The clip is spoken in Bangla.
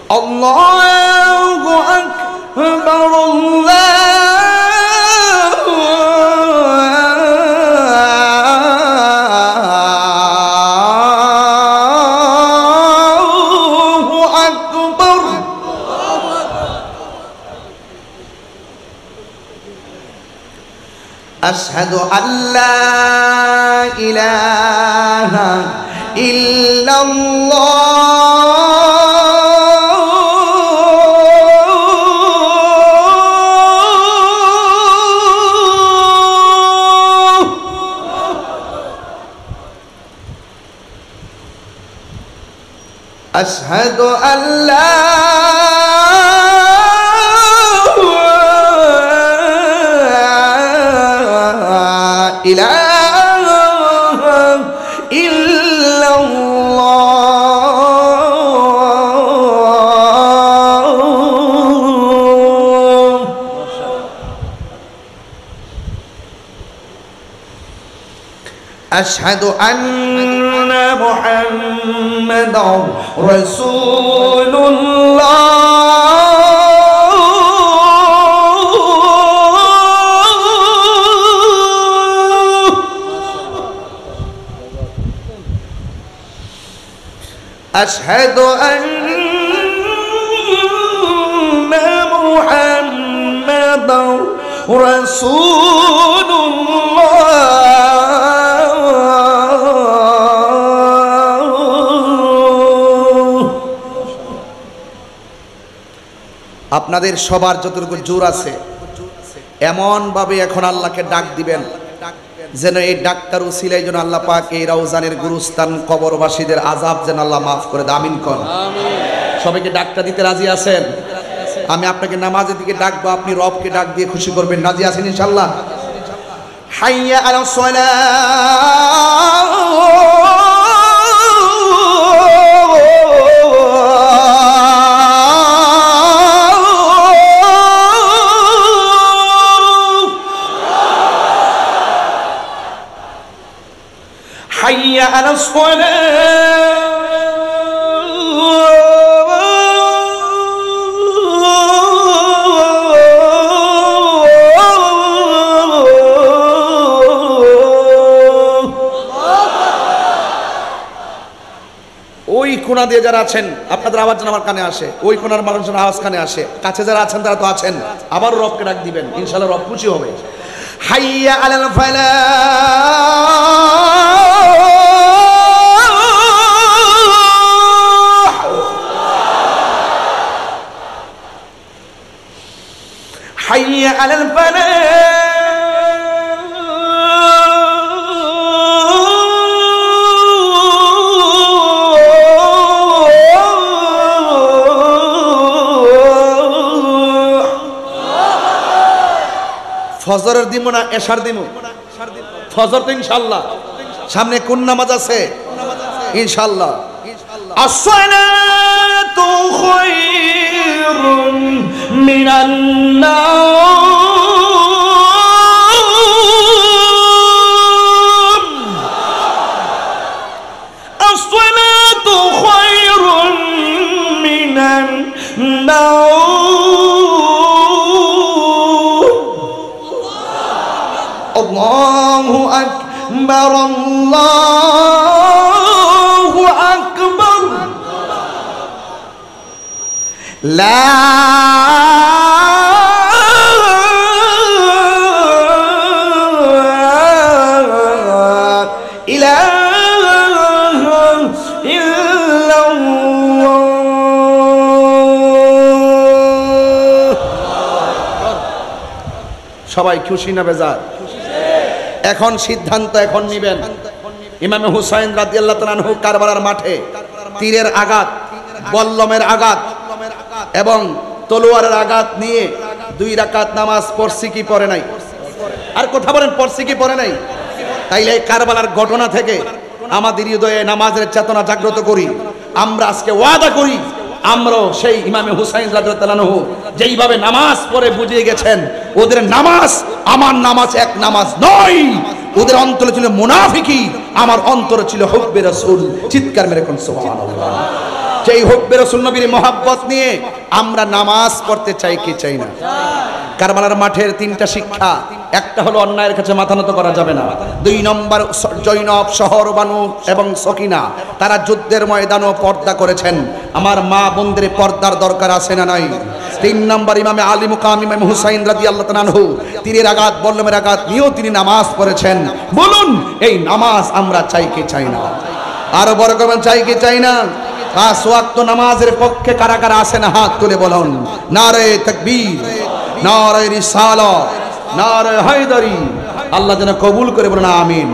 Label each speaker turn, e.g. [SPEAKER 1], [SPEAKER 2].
[SPEAKER 1] আল্লাহু আকবার আল্লাহু আকবার। আশহাদু আল্লা ইলাহা ইল্লাল্লাহ। আশহাদু আল্লা ইলাহা ইল্লাল্লাহ। আশহাদু আন্না মুহাম্মাদার রাসূলুল্লাহ। أشهد أن محمدا رسول الله। আপনাদের সবার যতটুকু জোর আছে এমন ভাবে এখন আল্লাহকে ডাক দিবেন যেন এই ডাক্তার উসিলাই যেন আল্লাহ পাক এই রওজানের গুরুস্থান কবরবাসীদের আযাব যেন আল্লাহ মাফ করে দেয়। আমিন কোন। সবাইকে ডাকটা দিতে রাজি আছেন? আমি আপনাকে নামাজের দিকে ডাকবো, আপনি রবকে ডাক দিয়ে খুশি করবেন। রাজি আছেন ইনশাআল্লাহ? হাইয়া আলাস সালাহ। حي على ওই কোণা দিয়ে যারা আছেন আপনাদের আওয়াজ যেন আমার কানে আসে, ওই কোণার মানুষজন আওয়াজ কানে আসে। কাছে যারা আছেন তারা তো আছেন, আবার রবকে ডাক দিবেন, ইনশাআল্লাহ রব খুশি হবে। হাইয়া আলাল ফালাহ। হাইয়া আলাল ফালাহ। ফজরের দিব না এশার দিব? ফজর তো ইনশাআল্লাহ। সামনে কোন নামাজ আছে? ইনশাআল্লাহ। আসসালাতু খায়রুম মিনান নাওম। আসসালাতু খায়রুম মিনান নাওম। আল্লাহু আকবার আল্লাহু আকবার। লা ইলাহা ইল্লাল্লাহ। সবাই খুশি না বেজার? এখন সিদ্ধান্ত এখন নেবেন। ইমামে হুসাইন রাদিয়াল্লাহু তাআলা আনহু কারবালার মাঠে তীরের আঘাত, বল্লমের আঘাত এবং তলোয়ারের আঘাত নিয়ে 2 রাকাত নামাজ পড়ছি কি পড়ে নাই? আর কথা বলেন, পড়ছি কি পড়ে নাই? তাইলে এই কারবালার ঘটনা থেকে আমাদের হৃদয়ে নামাজের চেতনা জাগ্রত করি। আমরা আজকে ওয়াদা করি আমরাও সেই ইমামে হুসাইন রাদিয়াল্লাহু তাআলা আনহু যেইভাবে নামাজ পড়ে বুঝিয়ে গেছেন ওদের নামাজ আমার নামাজ এক নামাজ নয়। ওদের অন্তরে ছিল মুনাফিকি, আমার অন্তরে ছিল হুব্বে রাসূল। চিৎকার মেরে কোন সুবহানাল্লাহ। সেই হুব্বে রাসূল নবীর মহব্বত নিয়ে আমরা নামাজ পড়তে চাই কি চাই না? কারবালার মাঠের তিনটা শিক্ষা, একটা হলো অন্যায়ের কাছে মাথা নত করা যাবে না। 2 নম্বর জৈনব, শহর বানু এবং সকিনা তারা যুদ্ধের ময়দানও পর্দা করেছেন। আমার মা বোনদের পর্দার দরকার আছে না নাই? 3 নম্বর ইমামে আলী মুকাম ইমাম হুসাইন রাদিয়াল্লাহু তাআলা আনহু তীরের আঘাত বল্লমের আঘাত নিয়েও তিনি নামাজ পড়েছেন। বলুন এই নামাজ আমরা চাই কি চাই না? আরো বড় করবেন, চাই কি চাই না? 5 ওয়াক্ত নামাজের পক্ষে কারা কারা আছেন হাত তুলে বলুন। নারে তাকবীর, নারে রিসালাত, নারে হায়দারি। আল্লাহ যেন কবুল করে বলুন আমিন।